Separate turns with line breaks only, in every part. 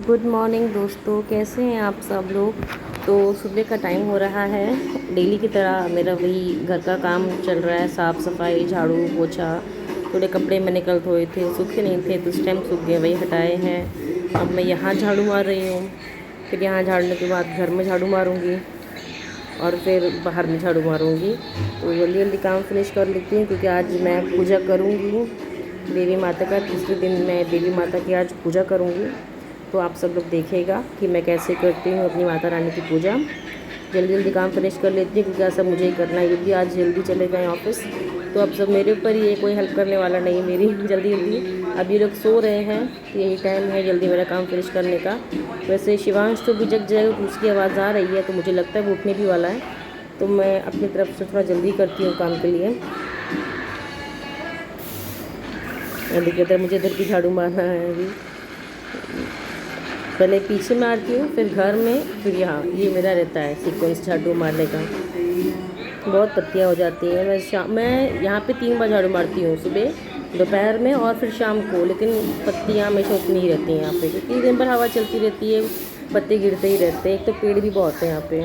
Good morning दोस्तों, कैसे हैं आप सब लोग। तो सुबह का टाइम हो रहा है। डेली की तरह मेरा वही घर का काम चल रहा है, साफ़ सफाई, झाड़ू पोछा। थोड़े कपड़े मैंने कल धोए थे, सूखे नहीं थे तो उस टाइम सूख गए, वही हटाए हैं। अब मैं यहाँ झाड़ू मार रही हूँ, फिर यहाँ झाड़ने के बाद घर में झाड़ू मारूँगी और फिर बाहर में झाड़ू मारूँगी। तो जल्दी जल्दी काम फिनिश कर लेती हूँ क्योंकि आज मैं पूजा करूँगी देवी माता का। तीसरे दिन मैं देवी माता की आज पूजा करूँगी। तो आप सब लोग देखेगा कि मैं कैसे करती हूँ अपनी माता रानी की पूजा। जल्दी जल्दी काम फिनिश कर लेती हूँ क्योंकि सब मुझे ही करना है। ये भी आज जल्दी चले गए ऑफिस, तो अब सब मेरे ऊपर ही है, कोई हेल्प करने वाला नहीं है मेरी। जल्दी जल्दी अब ये लोग सो रहे हैं, तो यही टाइम है जल्दी मेरा काम फिनिश करने का। वैसे शिवांश तो भी जग जाएगा, उसकी आवाज़ आ रही है तो मुझे लगता है वो उठने भी वाला है। तो मैं अपनी तरफ से थोड़ा जल्दी करती हूँ काम के लिए। देखिए इधर मुझे इधर भी झाड़ू मारना है अभी। पहले पीछे मारती हूँ, फिर घर में, फिर यहाँ। ये मेरा रहता है सीक्वेंस झाड़ू मारने का। बहुत पत्तियाँ हो जाती हैं। मैं यहाँ पे 3 बार झाड़ू मारती हूँ, सुबह, दोपहर में और फिर शाम को। लेकिन पत्तियाँ हमेशा उतनी ही रहती हैं यहाँ पे क्योंकि दिन भर हवा चलती रहती है, पत्ते गिरते ही रहते हैं। एक तो पेड़ भी बहुत है यहाँ पे।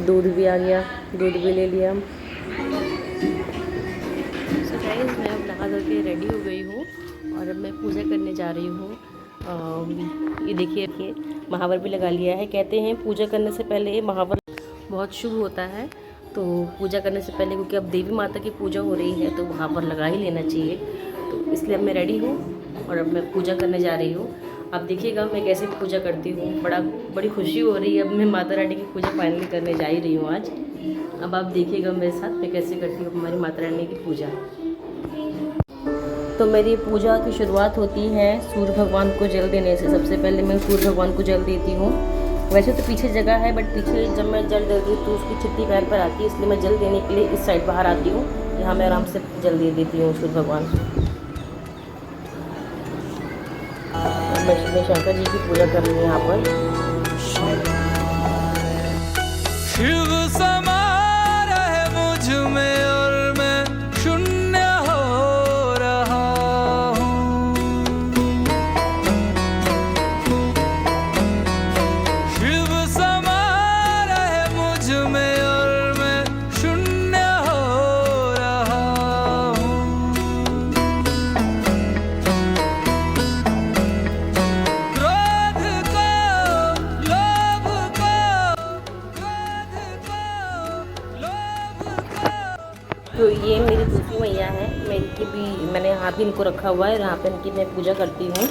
दूध भी आ गया, दूध भी ले लिया। गाइस मैं अब नहा धो के रेडी हो गई हूँ और अब मैं पूजा करने जा रही हूँ। ये देखिए महावर भी लगा लिया है। कहते हैं पूजा करने से पहले महावर बहुत शुभ होता है। तो पूजा करने से पहले, क्योंकि अब देवी माता की पूजा हो रही है, तो महावर लगा ही लेना चाहिए। तो इसलिए अब मैं रेडी हूँ और अब मैं पूजा करने जा रही हूँ। आप देखिएगा मैं कैसे पूजा करती हूँ। बड़ी खुशी हो रही है। अब मैं माता रानी की पूजा फाइनली करने जा ही रही हूँ आज। अब आप देखिएगा मेरे साथ मैं कैसे करती हूँ हमारी माता रानी की पूजा। तो मेरी पूजा की शुरुआत होती है सूर्य भगवान को जल देने से। सबसे पहले मैं सूर्य भगवान को जल देती हूँ। वैसे तो पीछे जगह है, बट पीछे जब मैं जल देती हूँ तो उसकी छिट्टी पैर पर आती है, इसलिए मैं जल देने के लिए इस साइड बाहर आती हूँ। यहाँ मैं आराम से जल दे देती हूँ सूर्य भगवान। मैं शंकर जी की पूजा कर रही हूँ यहाँ पर।
शिव समा रहे मुझ में और मैं शून्य हो रहा हूँ। शिव समा रहे मुझ में और मैं शून्य हो रहा हूँ। क्रोध को, लोभ को,
तो ये मेरी दूसरी मैया है, मेरी की भी मैंने यहाँ भी इनको रखा हुआ है और यहाँ पे इनकी मैं पूजा करती हूँ।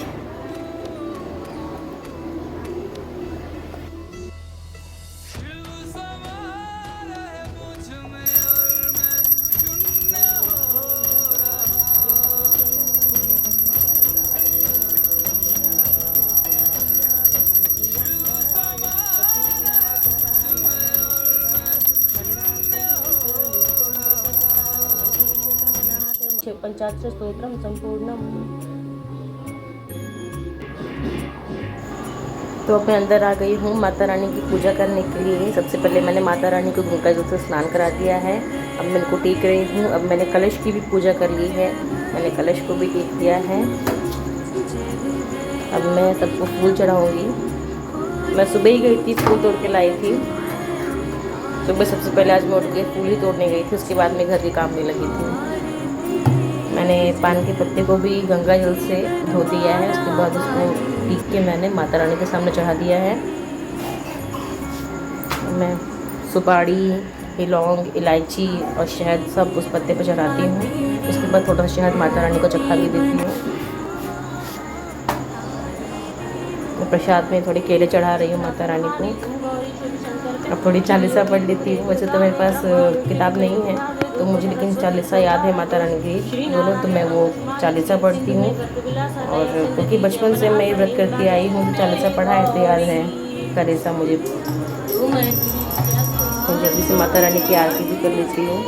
पंचाक्षर स्तोत्रम संपूर्णम। तो अब मैं अंदर आ गई हूँ माता रानी की पूजा करने के लिए। सबसे पहले मैंने माता रानी को गंगा जल से स्नान करा दिया है। अब मैं इनको टेक रही हूँ। अब मैंने कलश की भी पूजा कर ली है, मैंने कलश को भी टेक दिया है। अब मैं सबको फूल चढ़ाऊँगी। मैं सुबह ही गई थी, फूल तोड़ के लाई थी सुबह। सबसे पहले आज मैं उठ के फूल ही तोड़ने गई थी, उसके बाद मैं घर के काम में लगी थी। मैंने पान के पत्ते को भी गंगा जल से धो दिया है, उसके बाद उसको पीस के मैंने माता रानी के सामने चढ़ा दिया है। मैं सुपारी, लौंग, इलायची और शहद सब उस पत्ते पर चढ़ाती हूँ। उसके बाद थोड़ा सा शहद माता रानी को चखा भी देती हूँ। मैं प्रसाद में थोड़े केले चढ़ा रही हूँ माता रानी को। अब थोड़ी चालीसा पढ़ लेती हूँ। वैसे तो मेरे पास किताब नहीं है तो मुझे, लेकिन चालीसा याद है माता रानी की दोनों, तो मैं वो चालीसा पढ़ती हूँ। और क्योंकि बचपन से मैं व्रत करती आई हूँ तो चालीसा पढ़ा है तो याद है चालीसा मुझे। तो जल्दी से माता रानी की आरती भी कर लेती हूँ।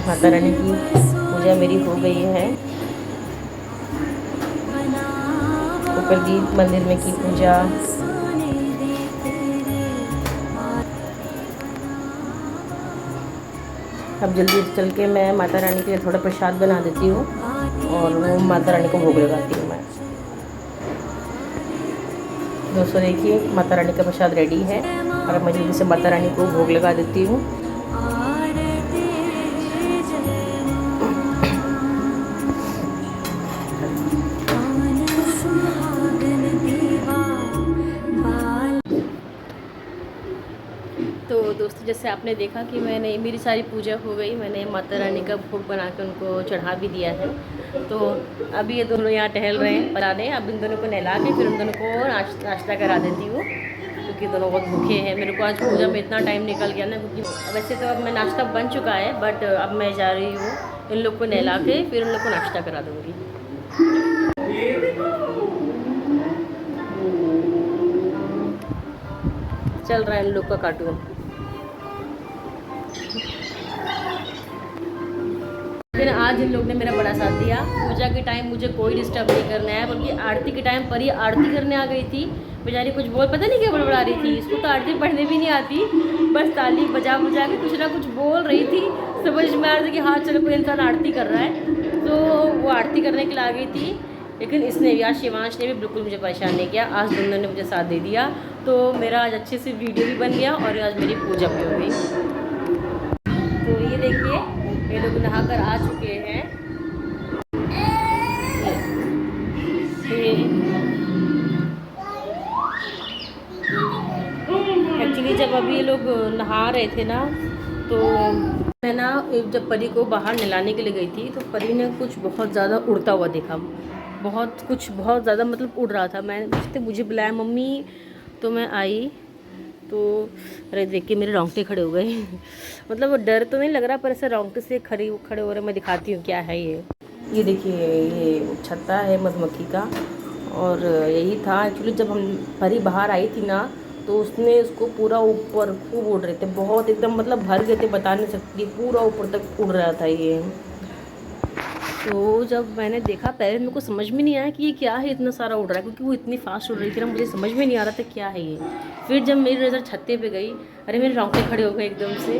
माता रानी की पूजा मेरी हो गई है। ऊपर की मंदिर में की पूजा। अब जल्दी से चल के मैं माता रानी के लिए थोड़ा प्रसाद बना देती हूँ और वो माता रानी को भोग लगाती हूँ मैं। दोस्तों देखिए माता रानी का प्रसाद रेडी है और मैं जल्दी से माता रानी को भोग लगा देती हूँ। तो दोस्तों जैसे आपने देखा कि मैंने मेरी सारी पूजा हो गई, मैंने माता रानी का भोग बना के उनको चढ़ा भी दिया है। तो अभी ये दोनों यहाँ टहल रहे हैं बनाने। अब इन दोनों को नहला के फिर उन दोनों को नाश्ता करा देती हूँ, क्योंकि दोनों बहुत भूखे हैं। मेरे को आज पूजा में इतना टाइम निकल गया ना, क्योंकि वैसे तो अब मैं नाश्ता बन चुका है, बट अब मैं जा रही हूँ इन लोग को नहला के फिर उन लोग को नाश्ता करा दूँगी। चल रहा है इन लोग का कार्टून। फिर आज इन लोग ने मेरा बड़ा साथ दिया। पूजा के टाइम मुझे कोई डिस्टर्ब नहीं करना है, बल्कि आरती के टाइम परी आरती करने आ गई थी। बेचारी कुछ बोल पता नहीं क्या बड़बड़ा रही थी, इसको तो आरती पढ़ने भी नहीं आती, बस ताली बजा बजा के कुछ ना कुछ बोल रही थी। समझ में आ रहा था कि हाँ चलो कोई इंसान आरती कर रहा है, तो वो आरती करने के लिए आ गई थी। लेकिन इसने भी, आज शिवांश ने भी बिल्कुल मुझे परेशान नहीं किया। आज दोनों ने मुझे साथ दे दिया, तो मेरा आज अच्छे से वीडियो भी बन गया और आज मेरी पूजा भी हो गई। तो ये देखिए ये लोग नहा कर आ चुके हैं। एक्चुअली जब अभी ये लोग नहा रहे थे ना, तो मैं ना जब परी को बाहर नहलाने के लिए गई थी, तो परी ने कुछ बहुत ज़्यादा उड़ता हुआ देखा। बहुत ज़्यादा मतलब उड़ रहा था। मैंने मुझे बुलाया मम्मी, तो मैं आई तो अरे देख के मेरे रोंगटे खड़े हो गए। मतलब वो डर तो नहीं लग रहा, पर ऐसे रोंगटे से खड़े हो रहे। मैं दिखाती हूँ क्या है ये देखिए, ये छत्ता है मधुमक्खी का, और यही था एक्चुअली। जब हम परी बाहर आई थी ना, तो उसने उसको पूरा ऊपर खूब उड़ रहे थे, बहुत एकदम मतलब भर गए थे, बता नहीं सकती, पूरा ऊपर तक उड़ रहा था ये। तो जब मैंने देखा पहले मेरे को समझ में नहीं आया कि ये क्या है, इतना सारा उड़ रहा है, क्योंकि वो इतनी फास्ट उड़ रही थी ना, मुझे समझ में नहीं आ रहा था क्या है ये। फिर जब मेरी नज़र छत्ते पे गई, अरे मेरे रोंगटे खड़े हो गए एकदम से।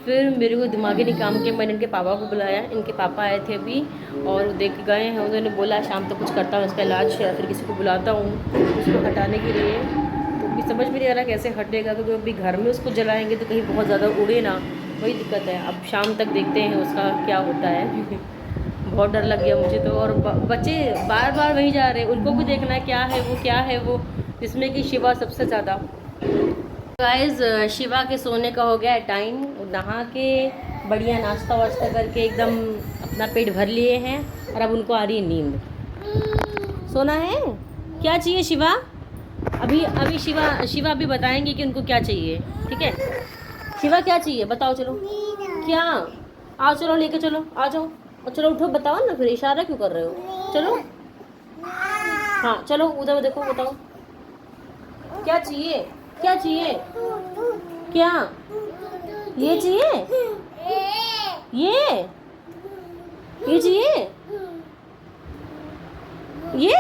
फिर मेरे को दिमागी नहीं काम किया, मैंने इनके पापा को बुलाया। इनके पापा आए थे अभी और देख के गए हैं। उन्होंने बोला शाम तक कुछ करता हूँ इसका इलाज, या फिर किसी को बुलाता हूँ उसको हटाने के लिए। तो अभी समझ में नहीं आ रहा कैसे हटेगा, क्योंकि अभी घर में उसको जलाएँगे तो कहीं बहुत ज़्यादा उड़े ना, वही दिक्कत है। अब शाम तक देखते हैं उसका क्या होता है। बहुत डर लग गया मुझे तो। और बच्चे बार बार वहीं जा रहे हैं, उनको भी देखना है क्या है वो, जिसमें कि शिवा सबसे ज़्यादा। गाइस शिवा के सोने का हो गया है टाइम। नहा के बढ़िया नाश्ता वाश्ता करके एकदम अपना पेट भर लिए हैं, और अब उनको आ रही है नींद। सोना है, क्या चाहिए शिवा? अभी शिवा अभी बताएंगे कि उनको क्या चाहिए, ठीक है? शिवा क्या चाहिए बताओ, चलो क्या, आओ चलो लेके चलो, आ जाओ और चलो उठो, बताओ ना, फिर इशारा क्यों कर रहे हो? चलो हाँ चलो उधर देखो, बताओ क्या चाहिए, क्या चाहिए, क्या ये चाहिए, ये चाहिए, ये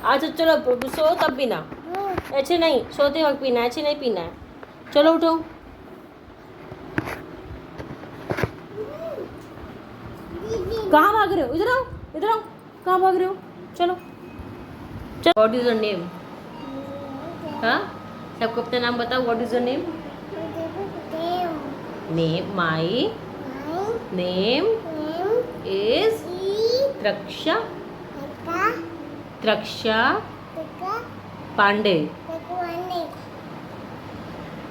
अच्छा चलो सो तब पीना, ऐसे नहीं सोते वक्त पीना, ऐसे नहीं पीना है। चलो उठो, कहाँ भाग रहे हो? इधर आओ, इधर आओ, कहाँ भाग रहे हो? चलो चलो। What is your name? हाँ सबको अपना नाम बताओ। What is your name? Name my name is Traksha Pandey.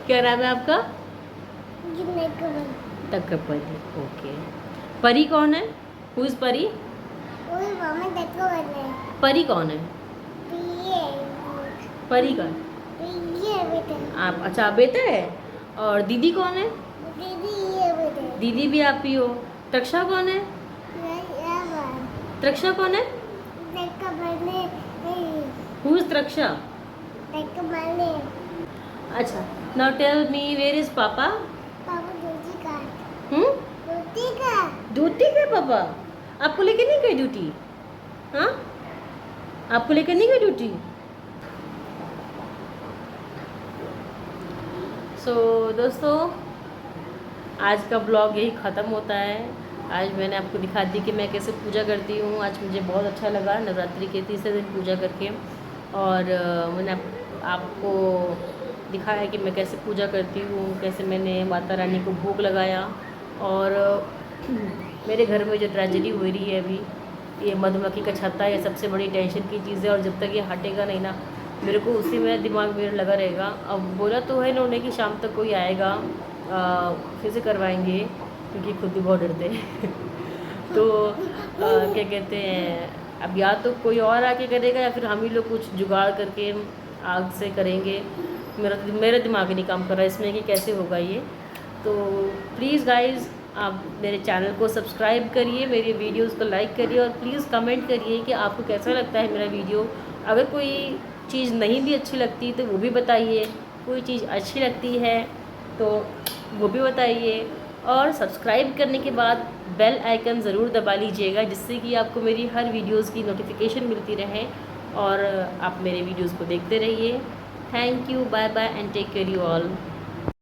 क्या नाम है आपका? तकपरी। ओके। परी कौन है? हु इज परी? परी कौन है? परी कौन? आप अच्छा आप बेटा है। और दीदी कौन है? दीदी भी आप ही हो। त्रक्षा कौन है? त्रक्षा कौन है? Who is Traksha? अच्छा now tell me where is papa? Duty का पापा आपको लेके नहीं गए ड्यूटी? हाँ आपको लेके नहीं गए ड्यूटी? सो दोस्तों, आज का ब्लॉग यही ख़त्म होता है। आज मैंने आपको दिखा दी कि मैं कैसे पूजा करती हूँ। आज मुझे बहुत अच्छा लगा नवरात्रि के तीसरे दिन पूजा करके, और मैंने आपको दिखाया कि मैं कैसे पूजा करती हूँ, कैसे मैंने माता रानी को भोग लगाया। और मेरे घर में जो ट्रेजेडी हो रही है अभी, ये मधुमक्खी का छत्ता, ये सबसे बड़ी टेंशन की चीज़ है। और जब तक ये हटेगा नहीं ना, मेरे को उसी में दिमाग मेरा लगा रहेगा। अब बोला तो है इन्होंने कि शाम तक कोई आएगा, फिर से करवाएंगे, क्योंकि खुद भी बहुत डरते हैं तो क्या कहते हैं, अब या तो कोई और आके करेगा या फिर हम ही लोग कुछ जुगाड़ करके आग से करेंगे। मेरा दिमाग नहीं काम कर रहा है इसमें कि कैसे होगा ये। तो प्लीज़ गाइज़, आप मेरे चैनल को सब्सक्राइब करिए, मेरी वीडियोस को लाइक करिए, और प्लीज़ कमेंट करिए कि आपको कैसा लगता है मेरा वीडियो। अगर कोई चीज़ नहीं भी अच्छी लगती तो वो भी बताइए, कोई चीज़ अच्छी लगती है तो वो भी बताइए। और सब्सक्राइब करने के बाद बेल आइकन ज़रूर दबा लीजिएगा, जिससे कि आपको मेरी हर वीडियोस की नोटिफिकेशन मिलती रहे और आप मेरे वीडियोस को देखते रहिए। Thank you, bye bye and take care you all.